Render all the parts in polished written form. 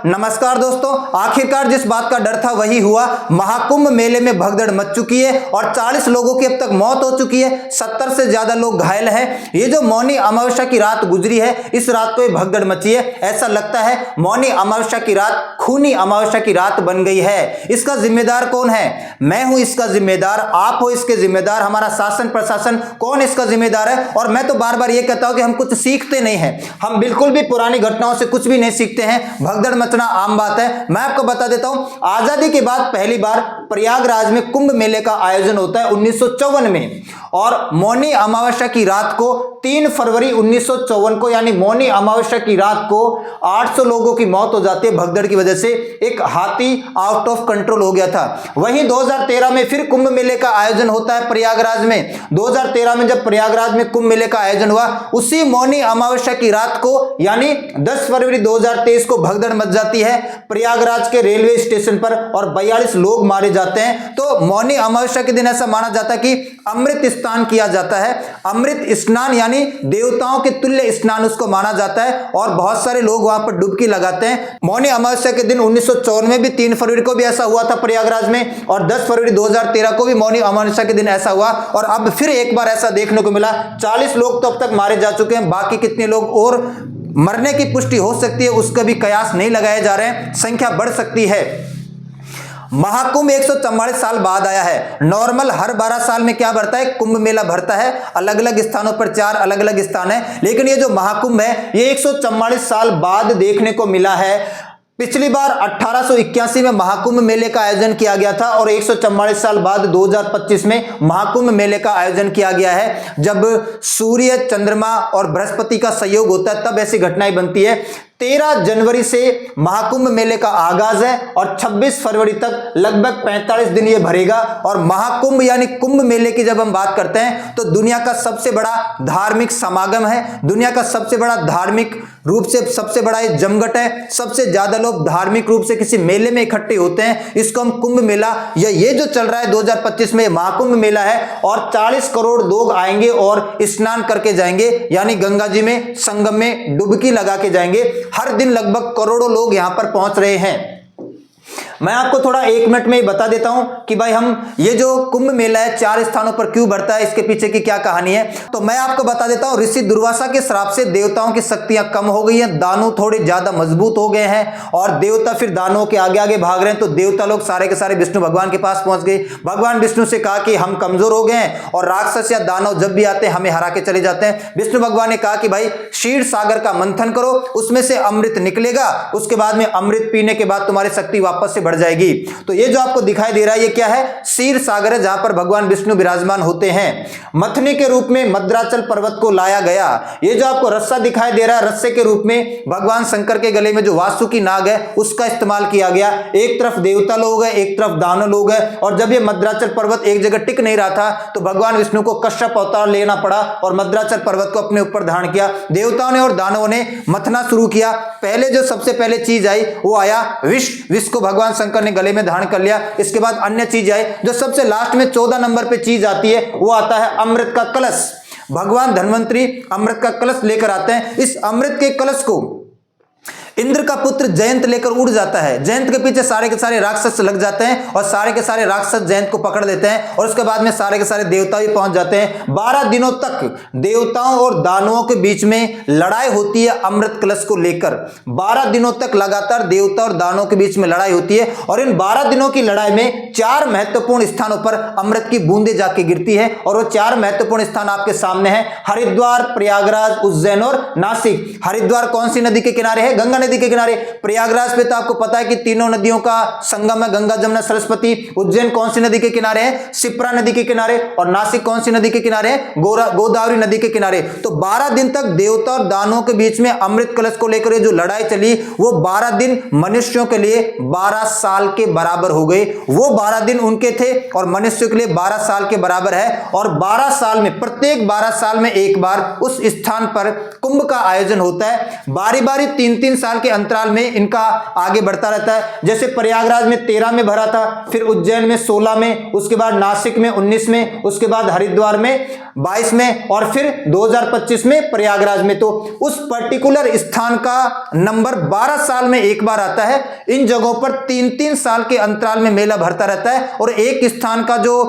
नमस्कार दोस्तों, आखिरकार जिस बात का डर था वही हुआ। महाकुंभ मेले में भगदड़ मच चुकी है और 40 लोगों की अब तक मौत हो चुकी है, 70 से ज्यादा लोग घायल हैं। ये जो मौनी अमावस्या की रात गुजरी है, इस रात को ये भगदड़ मची है। ऐसा लगता है मौनी अमावस्या की रात खूनी अमावस्या की रात बन गई है। इसका जिम्मेदार कौन है? मैं हूं इसका जिम्मेदार, आप हो इसके जिम्मेदार, हमारा शासन प्रशासन कौन इसका जिम्मेदार है? और मैं तो बार बार ये कहता हूं कि हम कुछ सीखते नहीं हैं, हम बिल्कुल भी पुरानी घटनाओं से कुछ भी नहीं सीखते हैं। भगदड़ मचना आम बात है। मैं आपको बता देता हूं, आजादी के बाद पहली बार प्रयागराज में कुंभ मेले का आयोजन होता है 1954 में, और मौनी अमावस्या की रात को 3 फरवरी 1954 को, यानी मौनी अमावस्या की रात को 800 लोगों की मौत हो जाती है भगदड़ की वजह से। एक हाथी आउट ऑफ कंट्रोल हो गया था। वहीं 2013 में फिर कुंभ मेले का आयोजन होता है प्रयागराज में। 2013 में जब प्रयागराज में कुंभ मेले का आयोजन हुआ, उसी मौनी अमावस्या की रात को यानी 10 फरवरी 2023 को भगदड़ मच जाती है प्रयागराज के रेलवे स्टेशन पर और 42 लोग मारे जाते हैं। तो मौनी अमावस्या के दिन ऐसा माना जाता है कि अमृत स्नान किया जाता है। अमृत स्नान यानी देवताओं के तुल्य स्नान उसको माना जाता है, और बहुत सारे लोग वहां पर डुबकी लगाते हैं। मौनी अमावस्या के दिन 1954 में भी 3 फरवरी को भी ऐसा हुआ था प्रयागराज में, और 10 फरवरी 2013 को भी मौनी अमावस्या के दिन ऐसा हुआ। और अब फिर एक बार ऐसा देखने को मिला। 40 लोग तो अब तक मारे जा चुके हैं, बाकी कितने लोग और मरने की पुष्टि हो सकती है उसका भी कयास नहीं लगाए जा रहे हैं, संख्या बढ़ सकती है। महाकुंभ 144 साल बाद आया है। नॉर्मल हर 12 साल में क्या भरता है? कुंभ मेला भरता है। अलग अलग स्थानों पर 4 अलग अलग स्थान है, लेकिन ये जो महाकुंभ है ये 144 साल बाद देखने को मिला है। पिछली बार 1881 में महाकुंभ मेले का आयोजन किया गया था, और 144 साल बाद 2025 में महाकुंभ मेले का आयोजन किया गया है। जब सूर्य, चंद्रमा और बृहस्पति का संयोग होता है तब ऐसी घटनाएं बनती है। 13 जनवरी से महाकुंभ मेले का आगाज है और 26 फरवरी तक लगभग 45 दिन ये भरेगा। और महाकुंभ यानी कुंभ मेले की जब हम बात करते हैं तो दुनिया का सबसे बड़ा धार्मिक समागम है, दुनिया का सबसे बड़ा धार्मिक रूप से सबसे बड़ा ये जमघट है। सबसे ज्यादा लोग धार्मिक रूप से किसी मेले में इकट्ठे होते हैं, इसको हम कुंभ मेला, या ये जो चल रहा है 2025 में महाकुंभ मेला है, और 40 करोड़ लोग आएंगे और स्नान करके जाएंगे, यानी गंगा जी में संगम में डुबकी लगा के जाएंगे। हर दिन लगभग करोड़ों लोग यहां पर पहुंच रहे हैं। मैं आपको थोड़ा 1 मिनट में ही बता देता हूं कि भाई हम ये जो कुंभ मेला है 4 स्थानों पर क्यों बढ़ता है, इसके पीछे की क्या कहानी है। तो मैं आपको बता देता हूं, ऋषि दुर्वासा के श्राप से देवताओं की शक्तियां कम हो गई हैं, दानव थोड़े ज्यादा मजबूत हो गए हैं, और देवता फिर दानवों के आगे आगे भाग रहे हैं। तो देवता लोग सारे के सारे विष्णु भगवान के पास पहुंच गए। भगवान विष्णु से कहा कि हम कमजोर हो गए हैं, और राक्षस या दानव जब भी आते हैं हमें हरा के चले जाते हैं। विष्णु भगवान ने कहा कि भाई क्षीर सागर का मंथन करो, उसमें से अमृत निकलेगा, उसके बाद में अमृत पीने के बाद तुम्हारी शक्ति वापस से बढ़ जाएगी। तो ये जो आपको दिखाई दे रहा है ये क्या है? क्षीर सागर है, जहां पर भगवान विष्णु विराजमान होते हैं। मथने के रूप में मद्राचल पर्वत को लाया गया। ये जो आपको रस्सा दिखाई दे रहा है, रस्से के रूप में भगवान शंकर के गले में जो वासुकी नाग है उसका इस्तेमाल किया गया। एक तरफ देवता लोग है, एक तरफ दानव लोग है, और जब ये मद्राचल पर्वत एक जगह टिक नहीं रहा था तो भगवान विष्णु को कश्यप अवतार लेना पड़ा और मद्राचल पर्वत को अपने ऊपर धारण किया। देवताओं ने और दानवों ने मथना शुरू किया। पहले जो सबसे पहले चीज आई वो आया विष। विष को भगवान शंकर ने गले में धारण कर लिया। इसके बाद अन्य चीज आई, जो सबसे लास्ट में 14 नंबर पे चीज आती है वो आता है अमृत का कलश। भगवान धन्वंतरी अमृत का कलश लेकर आते हैं। इस अमृत के कलश को इंद्र का पुत्र जयंत लेकर उड़ जाता है। जयंत के पीछे सारे के सारे राक्षस लग जाते हैं, और सारे के सारे राक्षस जयंत को पकड़ लेते हैं, और उसके बाद में सारे के सारे देवता भी पहुंच जाते हैं। 12 दिनों तक देवताओं और दानवों के बीच में लड़ाई होती है अमृत कलश को लेकर। 12 दिनों तक लगातार देवता और दानवों के बीच में लड़ाई होती है, और इन 12 दिनों की लड़ाई में 4 महत्वपूर्ण स्थानों पर अमृत की बूंदें जाके गिरती है, और वो 4 महत्वपूर्ण स्थान आपके सामने है: हरिद्वार, प्रयागराज, उज्जैन और नासिक। हरिद्वार कौन सी नदी के किनारे है? गंगा नदी के किनारे। प्रयागराज पे तो आपको पता है कि तीनों नदियों का संगम है, गंगा, जमुना, सरस्वती। उज्जैन कौन सी नदी के किनारे है? शिप्रा नदी के किनारे। और नासिक कौन सी नदी के किनारे है? गोदावरी नदी के किनारे। तो 12 दिन तक देवता और दानवों के बीच में अमृत कलश को लेकर जो लड़ाई चली, वो 12 दिन मनुष्यों के लिए 12 साल के बराबर हो गए। वो 12 दिन उनके थे और मनुष्यों के लिए 12 साल के बराबर है। और 12 साल में, प्रत्येक 12 साल में एक बार उस स्थान पर कुंभ का आयोजन होता है। बारी बारी 3-3 साल साल के अंतराल में इनका आगे बढ़ता रहता है। जैसे प्रयागराज में 13 में भरा था, फिर उज्जैन में 16 में, उसके बाद नासिक में 19 में, उसके बाद हरिद्वार में 22 में और फिर 2025 में प्रयागराज में। तो उस पर्टिकुलर स्थान का नंबर 12 साल में एक बार आता है। इन जगहों पर 3-3 साल के अंतराल में मेला भरता रहता है और एक स्थान का जो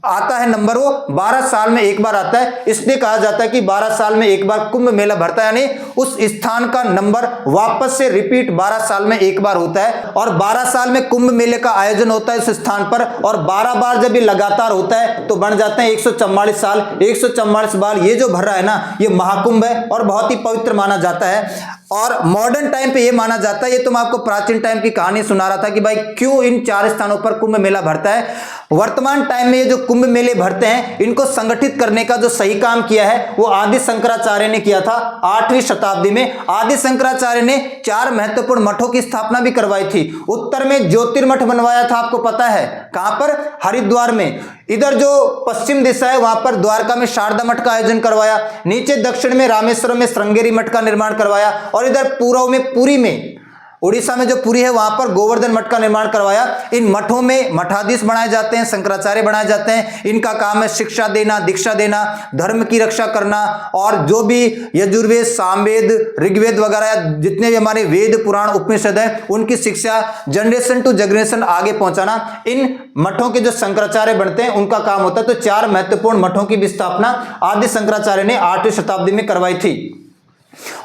आता है नंबर वो 12 साल में एक बार आता है। इसलिए कहा जाता है कि 12 साल में एक बार कुंभ मेला भरता है, यानी उस स्थान का नंबर वापस से रिपीट 12 साल में एक बार होता है। और 12 साल में कुंभ मेले का आयोजन होता है इस स्थान पर, और 12 बार जब ये लगातार होता है तो बन जाते हैं 144 साल। 144 बार ये जो भर रहा है ना, ये महाकुंभ है और बहुत ही पवित्र माना जाता है। और मॉडर्न टाइम पे ये माना जाता है, ये तो मैं आपको प्राचीन टाइम की कहानी सुना रहा था कि भाई क्यों इन 4 स्थानों पर कुंभ मेला भरता है। वर्तमान टाइम में ये जो कुंभ मेले भरते हैं, इनको संगठित करने का जो सही काम किया है वो आदि शंकराचार्य ने किया था 8वीं शताब्दी में। आदि शंकराचार्य ने 4 महत्वपूर्ण मठों की स्थापना भी करवाई थी। उत्तर में ज्योतिर्मठ बनवाया था, आपको पता है कहां पर, हरिद्वार में। इधर जो पश्चिम दिशा है वहां पर द्वारका में शारदा मठ का आयोजन करवाया। नीचे दक्षिण में रामेश्वरम में श्रृंगेरी मठ का निर्माण करवाया और इधर पूर्व में पुरी में, उड़ीसा में जो पुरी है वहां पर गोवर्धन मठ का निर्माण करवाया। इन मठों में मठाधीश बनाए जाते हैं, शंकराचार्य बनाए जाते हैं। इनका काम है शिक्षा देना, दीक्षा देना, धर्म की रक्षा करना और जो भी यजुर्वेद, सामवेद, ऋग्वेद वगैरह जितने भी हमारे वेद, पुराण, उपनिषद है उनकी शिक्षा जनरेशन टू जनरेशन आगे पहुंचाना इन मठों के जो शंकराचार्य बनते हैं उनका काम होता है। तो 4 महत्वपूर्ण मठों की भी स्थापना आदि शंकराचार्य ने 8वीं शताब्दी में करवाई थी।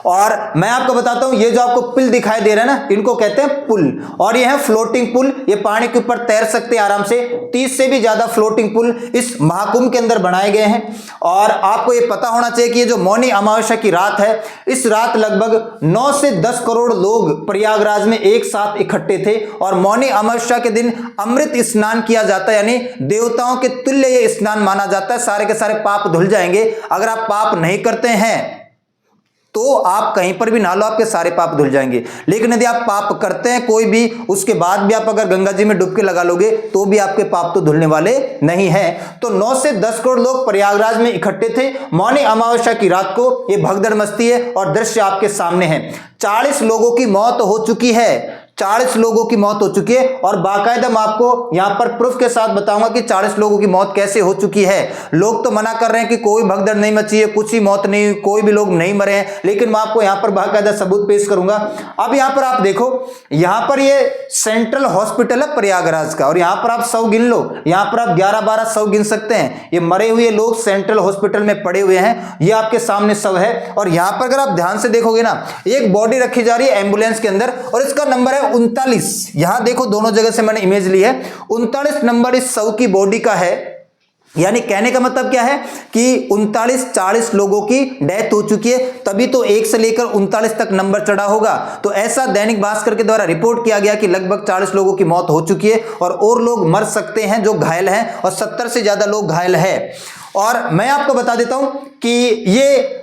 और मैं आपको बताता हूं, ये जो आपको पुल दिखाई दे रहा है ना, इनको कहते हैं पुल, और ये है फ्लोटिंग पुल। ये पानी के ऊपर तैर सकते हैं आराम से। 30 से भी ज्यादा फ्लोटिंग पुल इस महाकुंभ के अंदर बनाए गए हैं। और आपको ये पता होना चाहिए कि ये जो मौनी अमावस्या की रात है, इस रात लगभग 9 से 10 करोड़ लोग प्रयागराज में एक साथ इकट्ठे थे। और मौनी अमावस्या के दिन अमृत स्नान किया जाता है, यानी देवताओं के तुल्य ये स्नान माना जाता है। सारे के सारे पाप धुल जाएंगे। अगर आप पाप नहीं करते हैं तो आप कहीं पर भी नहा लो, आपके सारे पाप धुल जाएंगे। लेकिन यदि आप पाप करते हैं कोई भी, उसके बाद भी आप अगर गंगा जी में डुबकी लगा लोगे तो भी आपके पाप तो धुलने वाले नहीं हैं। तो 9 से 10 करोड़ लोग प्रयागराज में इकट्ठे थे मौनी अमावस्या की रात को। ये भगदड़ मस्ती है और दृश्य आपके सामने है। 40 लोगों की मौत हो चुकी है। 40 लोगों की मौत हो चुकी है और बाकायदा मैं आपको यहां पर प्रूफ के साथ बताऊंगा कि 40 लोगों की मौत कैसे हो चुकी है। लोग तो मना कर रहे हैं कि कोई भगदड़ नहीं मची है, कुछ ही मौत नहीं, कोई भी लोग नहीं मरे हैं, लेकिन मैं आपको यहां पर बाकायदा सबूत पेश करूंगा। अब यहां पर आप देखो, यहां पर ये सेंट्रल हॉस्पिटल है प्रयागराज का, और यहां पर आप 100 गिन लो। यहां पर आप 11-12 100 गिन सकते हैं। ये मरे हुए लोग सेंट्रल हॉस्पिटल में पड़े हुए हैं। ये आपके सामने शव है। और यहां पर अगर आप ध्यान से देखोगे ना, एक बॉडी रखी जा रही है एम्बुलेंस के अंदर और इसका नंबर है 39। यहां देखो, दोनों जगह से मैंने इमेज ली है। 39 नंबर इस शव की बॉडी का है। यानी कहने का मतलब क्या है कि 39-40 लोगों की डेथ हो चुकी है, तभी तो 1 से लेकर 39 तक नंबर चढ़ा होगा। तो ऐसा दैनिक भास्कर के द्वारा रिपोर्ट किया गया कि लगभग 40 लोगों की मौत हो चुकी है और लोग मर सकते हैं जो घायल हैं, और 70 से ज्यादा लोग घायल हैं। और मैं आपको बता देता हूं कि ये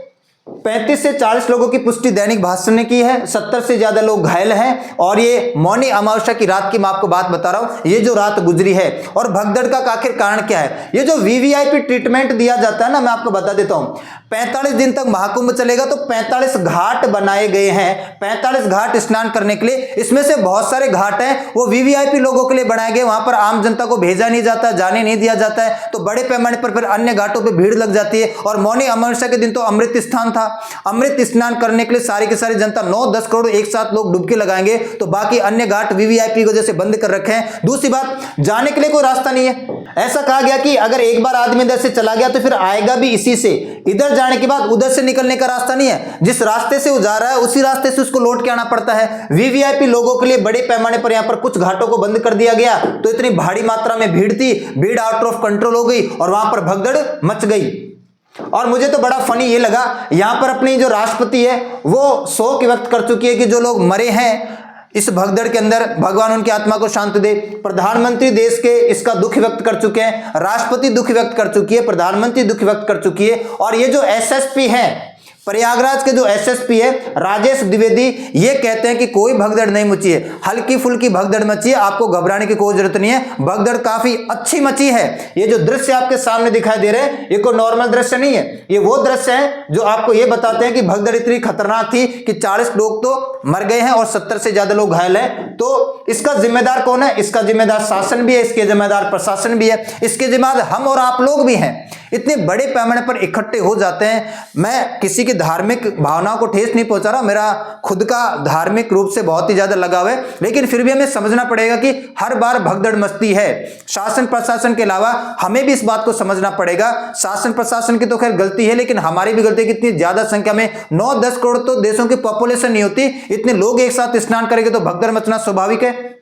35 से 40 लोगों की पुष्टि दैनिक भास्कर ने की है। 70 से ज्यादा लोग घायल हैं। और ये मौनी अमावस्या की रात की मैं आपको बात बता रहा हूं, ये जो रात गुजरी है। और भगदड़ का आखिर कारण क्या है? ये जो वीवीआईपी ट्रीटमेंट दिया जाता है ना, मैं आपको बता देता हूं। 45 दिन तक महाकुंभ चलेगा तो 45 घाट बनाए गए हैं। 45 घाट स्नान करने के लिए। इसमें से बहुत सारे घाट हैं वो वीवीआईपी लोगों के लिए बनाए गए। वहां पर आम जनता को भेजा नहीं जाता, जाने नहीं दिया जाता है। तो बड़े पैमाने पर फिर अन्य घाटों पर भीड़ लग जाती है। और मौनी अमावस्या के दिन तो अमृत स्थान था। अमृत स्नान करने के लिए सारी की सारी जनता 9-10 करोड़ एक साथ लोग डुबकी लगाएंगे। तो बाकी अन्य घाट वीवीआईपी की वजह से बंद कर रखे हैं। दूसरी बात, जाने के लिए कोई रास्ता नहीं है। ऐसा कहा गया कि अगर एक बार आदमी इधर से चला गया तो फिर आएगा भी इसी से। इधर जाने के बाद उधर से निकलने का रास्ता नहीं है। जिस रास्ते से वो जा रहा है उसी रास्ते से उसको लौट के आना पड़ता है। वीवीआईपी लोगों के लिए बड़े पैमाने पर यहां पर कुछ घाटों को बंद कर दिया गया। तो इतनी भारी मात्रा में भीड़ थी, भीड़ आउट ऑफ कंट्रोल हो गई और वहां पर भगदड़ मच गई। और मुझे तो बड़ा फनी ये लगा, यहां पर अपनी जो राष्ट्रपति है वो शोक व्यक्त कर चुकी है कि जो लोग मरे हैं इस भगदड़ के अंदर, भगवान उनकी आत्मा को शांति दे। प्रधानमंत्री देश के इसका दुख व्यक्त कर चुके हैं, राष्ट्रपति दुख व्यक्त कर चुकी है, प्रधानमंत्री दुख व्यक्त कर चुकी है। और ये जो एसएसपी हैं प्रयागराज के जो एसएसपी है राजेश द्विवेदी ये कहते हैं कि कोई भगदड़ नहीं मची है, हल्की फुल्की भगदड़ मची है, आपको घबराने की कोई जरूरत नहीं है, भगदड़ काफी अच्छी मची है। ये जो दृश्य आपके सामने दिखाई दे रहे हैं ये कोई नॉर्मल दृश्य नहीं है, ये वो दृश्य है जो आपको ये बताते हैं कि भगदड़ इतनी खतरनाक थी कि 40 लोग तो मर गए हैं और 70 से ज्यादा लोग घायल हैं। तो इसका जिम्मेदार कौन है? इसका जिम्मेदार शासन भी है, इसके जिम्मेदार प्रशासन भी है, इसके जिम्मेदार हम और आप लोग भी हैं। इतने बड़े पैमाने पर इकट्ठे हो जाते हैं। मैं किसी की धार्मिक भावनाओं को ठेस नहीं पहुंचा रहा, मेरा खुद का धार्मिक रूप से बहुत ही ज्यादा लगाव है, लेकिन फिर भी हमें समझना पड़ेगा कि हर बार भगदड़ मचती है। शासन प्रशासन के अलावा हमें भी इस बात को समझना पड़ेगा। शासन प्रशासन की तो खैर गलती है, लेकिन हमारी भी गलती है। कितनी ज्यादा संख्या में 9-10 करोड़ तो देशों की पॉपुलेशन नहीं होती, इतने लोग एक साथ स्नान करेंगे तो भगदड़ मचना स्वाभाविक है।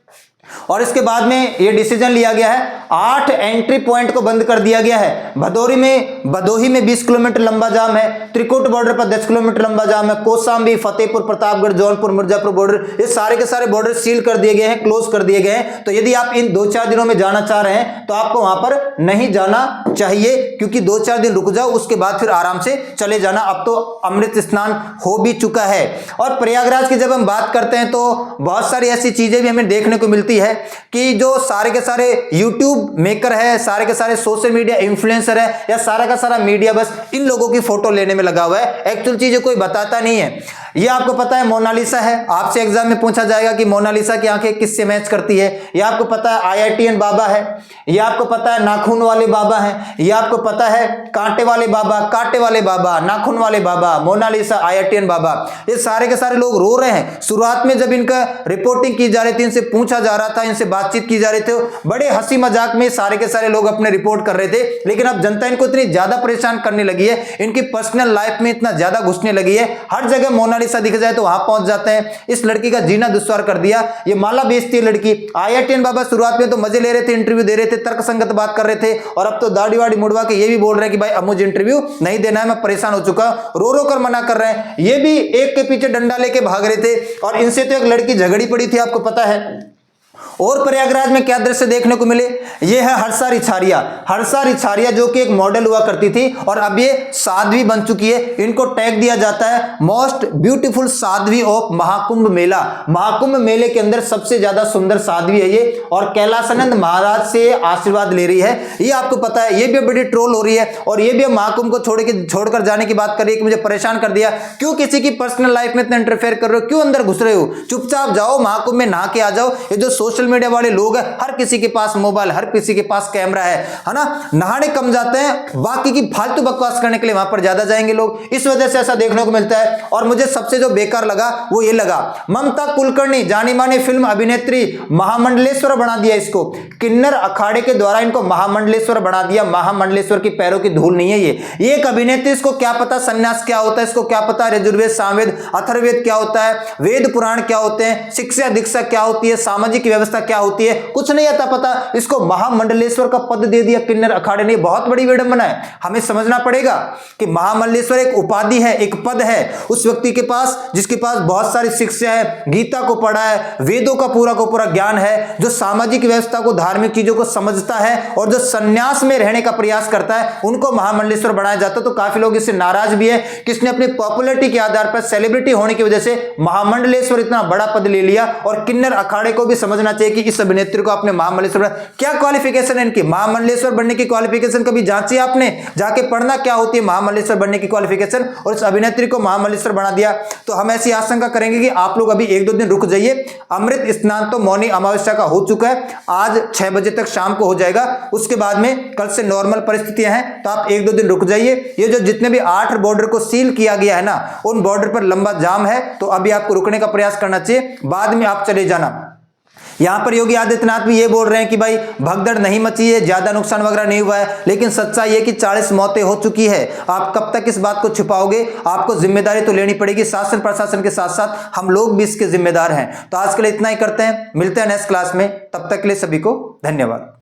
और इसके बाद में यह डिसीजन लिया गया है, 8 एंट्री पॉइंट को बंद कर दिया गया है। भदोही में 20 किलोमीटर लंबा जाम है, त्रिकुट बॉर्डर पर 10 किलोमीटर लंबा जाम है, कौशाम्बी, फतेहपुर, प्रतापगढ़, जौनपुर, मिर्जापुर बॉर्डर, ये सारे के सारे बॉर्डर सील कर दिए गए हैं, क्लोज कर दिए गए हैं। तो यदि आप इन 2-4 दिनों में जाना चाह रहे हैं तो आपको वहां पर नहीं जाना चाहिए, क्योंकि 2-4 दिन रुक जाओ, उसके बाद फिर आराम से चले जाना। अब तो अमृत स्नान हो भी चुका है। और प्रयागराज की जब हम बात करते हैं तो बहुत सारी ऐसी चीजें भी हमें देखने को मिलती है कि जो सारे के सारे यूट्यूब मेकर है, सारे के सारे सोशल मीडिया इन्फ्लुएंसर है, या सारा का सारा मीडिया बस इन लोगों की फोटो लेने में लगा हुआ है, एक्चुअल चीजें कोई बताता नहीं है। ये आपको पता है मोनालिसा है, आपसे एग्जाम में पूछा जाएगा कि मोनालिसा की आंखें किससे मैच करती है। ये आपको पता है IITN बाबा है, ये आपको पता है नाखून वाले बाबा है, ये आपको पता है कांटे वाले बाबा, नाखून वाले बाबा, मोनालिसा, IITN बाबा। ये सारे के सारे लोग रो रहे हैं। शुरुआत में जब इनका रिपोर्टिंग की जा रही थी, इनसे पूछा जा रहा था, इनसे बातचीत की जा रही थी, बड़े हंसी मजाक में सारे के सारे लोग अपने रिपोर्ट कर रहे थे। लेकिन अब जनता इनको इतनी ज्यादा परेशान करने लगी है, इनकी पर्सनल लाइफ में इतना ज्यादा घुसने लगी है, हर जगह मोनालिसा दिख जाए तो वहां पहुंच जाते हैं। इस लड़की का जीना दुश्वार कर दिया, ये माला बेचती है लड़की। IITN बाबा शुरुआत में तो मजे ले रहे थे, इंटरव्यू दे रहे थे, तर्कसंगत बात कर रहे थे, और अब तो दाढ़ी वाड़ी मुड़वा के ये भी बोल रहे हैं कि भाई अब मुझे इंटरव्यू नहीं देना है, मैं परेशान हो चुका, रो रो कर मना कर रहे हैं। ये भी एक के पीछे डंडा लेके भाग रहे थे, और इनसे तो एक लड़की झगड़ी पड़ी थी, आपको पता है। और प्रयागराज में क्या दृश्य देखने को मिले, ये है हर्षा रिछारिया जो कि एक मॉडल हुआ करती थी और अब ये साध्वी बन चुकी है। इनको टैग दिया जाता है मोस्ट ब्यूटीफुल साध्वी ऑफ महाकुंभ मेला। महाकुंभ मेले के अंदर सबसे ज्यादा सुंदर साध्वी है ये, और कैलाशानंद महाराज से आशीर्वाद ले रही है, ये आपको पता है। ये भी बड़ी ट्रोल हो रही है, और ये भी महाकुंभ को छोड़कर जाने की बात कर रही है कि मुझे परेशान कर दिया, क्यों किसी की पर्सनल लाइफ में इतना इंटरफेयर कर रहे हो, क्यों अंदर घुस रहे हो, चुपचाप जाओ महाकुंभ में नहा के आ जाओ। ये जो सोशल मीडिया वाले लोग हैं, हर किसी के पास मोबाइल, हर किसी के पास कैमरा है ना, नहाने कम जाते हैं, बाकी की फालतू बकवास करने के लिए वहां पर ज्यादा जाएंगे लोग, इस वजह से ऐसा देखने को मिलता है। और मुझे सबसे जो बेकार लगा वो ये लगा, ममता कुलकर्णी जानी मानी फिल्म अभिनेत्री, महामंडलेश्वर बना दिया इसको, किन्नर अखाड़े के द्वारा इनको महामंडलेश्वर बना दिया। महामंडलेश्वर की पैरों की धूल नहीं है ये एक अभिनेत्री, इसको क्या पता सन्यास क्या होता है, इसको क्या पता यजुर्वेद, सामवेद, अथर्ववेद क्या होता है, वेद पुराण क्या होते हैं, शिक्षा दीक्षा क्या होती है, सामाजिक व्यवस्था क्या होती है, कुछ नहीं आता पता। इसको महामंडलेश्वर का पद दे दिया किन्नर अखाड़े ने, बहुत बड़ी विडंबना है। हमें समझना पड़ेगा कि महामंडलेश्वर एक उपाधि है, एक पद है उस व्यक्ति के पास जिसके पास बहुत सारी शिक्षा है, गीता को पढ़ा है, वेदों का पूरा ज्ञान है, जो सामाजिक व्यवस्था को, धार्मिक चीजों को समझता है, और जो सन्यास में रहने का प्रयास करता है, उनको महामंडलेश्वर बनाया जाता है। तो काफी लोग इससे नाराज भी है, किसने अपनी पॉपुलैरिटी के आधार पर, सेलिब्रिटी होने की वजह से महामंडलेश्वर इतना बड़ा पद ले लिया। और किन्नर अखाड़े को भी समझना चाहिए कि इस अभिनेत्री को आपने महामंडलेश्वर, क्या क्वालिफिकेशन है इनकी, महामंडलेश्वर बनने की क्वालिफिकेशन कभी जांची आपने, जाके पढ़ना क्या होती है महामंडलेश्वर बनने की क्वालिफिकेशन, और इस अभिनेत्री को महामंडलेश्वर बना दिया। तो हम ऐसी आशंका करेंगे कि आप लोग अभी 1-2 दिन रुक जाइए। अमृत स्नान तो मौनी अमावस्या का हो चुका है, आज 6 बजे तक शाम को हो जाएगा, उसके बाद में कल से नॉर्मल परिस्थितियां हैं, तो आप 1-2 दिन रुक जाइए। ये जो जितने भी 8 बॉर्डर को सील किया गया है ना, उन बॉर्डर पर लंबा जाम है, तो अभी आपको रुकने का प्रयास करना चाहिए, बाद में आप चले जाना। यहां पर योगी आदित्यनाथ भी ये बोल रहे हैं कि भाई भगदड़ नहीं मची है, ज्यादा नुकसान वगैरह नहीं हुआ है, लेकिन सच्चाई है कि 40 मौतें हो चुकी है। आप कब तक इस बात को छुपाओगे, आपको जिम्मेदारी तो लेनी पड़ेगी। शासन प्रशासन के साथ साथ हम लोग भी इसके जिम्मेदार हैं। तो आज के लिए इतना ही करते हैं, मिलते हैं नेक्स्ट क्लास में, तब तक के लिए सभी को धन्यवाद।